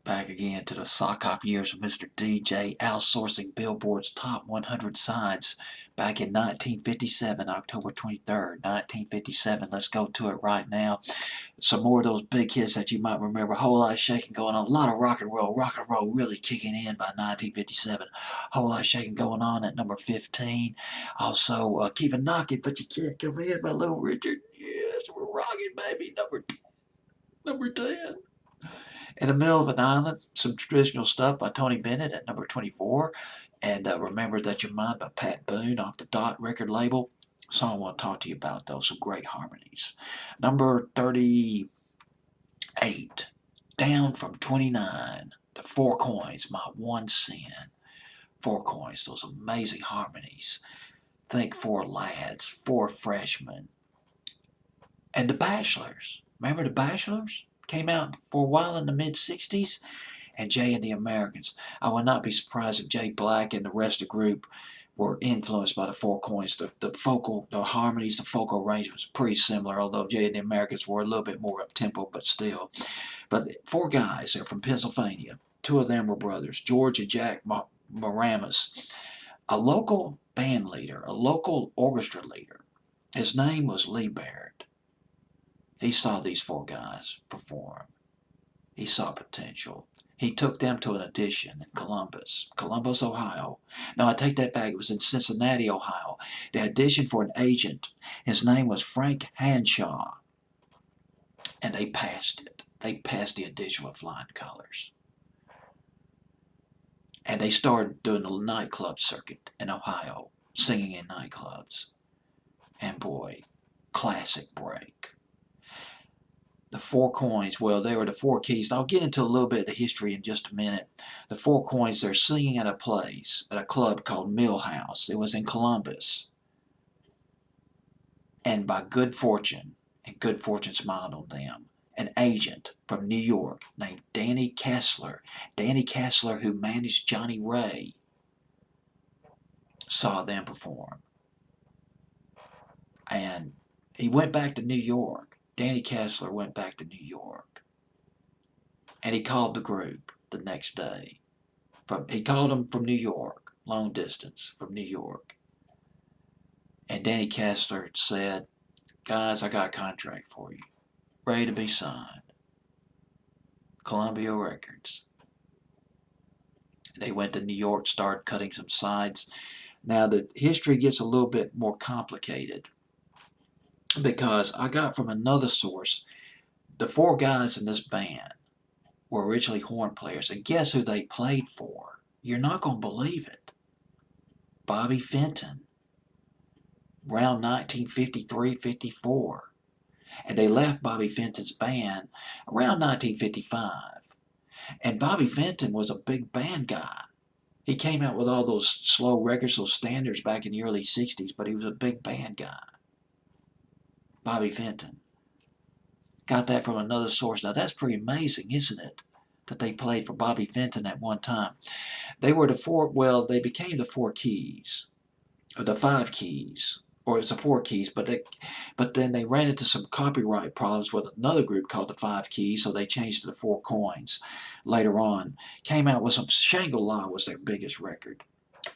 Back again to the sock-off years of Mr. DJ, outsourcing Billboard's top 100 sides back in 1957, October 23rd, 1957. Let's go to it right now. Some more of those big hits that you might remember. A whole lot of shaking going on. A lot of rock and roll really kicking in by 1957. A whole lot of shaking going on at number 15. Also, Keep It Knocking, But You Can't Come In by Little Richard. Yes, we're rocking, baby. Number 10. In the Middle of an Island, some traditional stuff by Tony Bennett at number 24. And Remember That You're Mine by Pat Boone off the Dot record label. Song I want to talk to you about, though. Some great harmonies. Number 38. Down from 29. The Four Coins, My One Sin. Four Coins, those amazing harmonies. Think Four Lads, Four Freshmen. And The Bachelors. Remember The Bachelors? Came out for a while in the mid-60s. And Jay and the Americans. I would not be surprised if Jay Black and the rest of the group were influenced by the Four Coins. The harmonies, the vocal arrangements, pretty similar, although Jay and the Americans were a little bit more up-tempo, but still. But four guys, they're from Pennsylvania. Two of them were brothers, George and Jack Moramis. A local band leader, a local orchestra leader. His name was Lee Baird. He saw these four guys perform. He saw potential. He took them to an audition in Columbus, Ohio. No, I take that back. It was in Cincinnati, Ohio. They auditioned for an agent. His name was Frank Hanshaw. And they passed it. They passed the audition with flying colors. And they started doing the nightclub circuit in Ohio, singing in nightclubs. And boy, classic break. The Four Coins, well, they were the Four Keys. I'll get into a little bit of the history in just a minute. The Four Coins, they're singing at a place, at a club called Millhouse. It was in Columbus. And by good fortune, and good fortune smiled on them, an agent from New York named Danny Kessler, who managed Johnny Ray, saw them perform. And he went back to New York. Danny Kessler went back to New York. And he called the group the next day. He called them from New York, long distance from New York. And Danny Kessler said, guys, I got a contract for you. Ready to be signed. Columbia Records. They went to New York, started cutting some sides. Now the history gets a little bit more complicated, because I got from another source, the four guys in this band were originally horn players. And guess who they played for? You're not going to believe it. Bobby Fenton. Around 1953-54. And they left Bobby Fenton's band around 1955. And Bobby Fenton was a big band guy. He came out with all those slow records, those standards back in the early 60s, but he was a big band guy. Bobby Fenton. Got that from another source. Now that's pretty amazing, isn't it? That they played for Bobby Fenton at one time. They were they became the Four Keys. Or the Five Keys. Or it's the Four Keys, but then they ran into some copyright problems with another group called the Five Keys, so they changed to the Four Coins later on. Came out with some Shangri-La was their biggest record.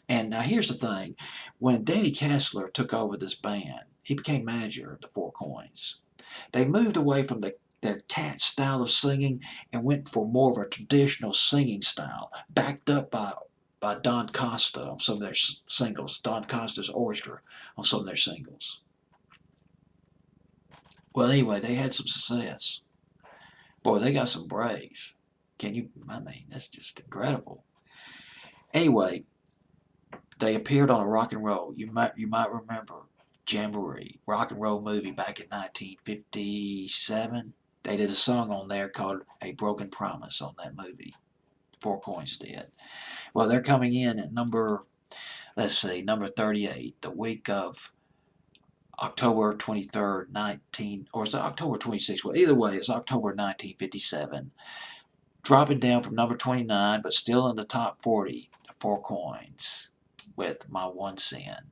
And now here's the thing. When Danny Kessler took over this band, he became manager of the Four Coins. They moved away from their cat style of singing and went for more of a traditional singing style, backed up by Don Costa on some of their singles, Don Costa's orchestra on some of their singles. Well, anyway, they had some success. Boy, they got some breaks. That's just incredible. Anyway, they appeared on a rock and roll. You might remember Jamboree, rock and roll movie back in 1957. They did a song on there called A Broken Promise on that movie. Four Coins did. Well, they're coming in at number 38, the week of October 23rd, or is it October 26th? Well, either way, it's October 1957. Dropping down from number 29, but still in the top 40, the Four Coins with My One Sin.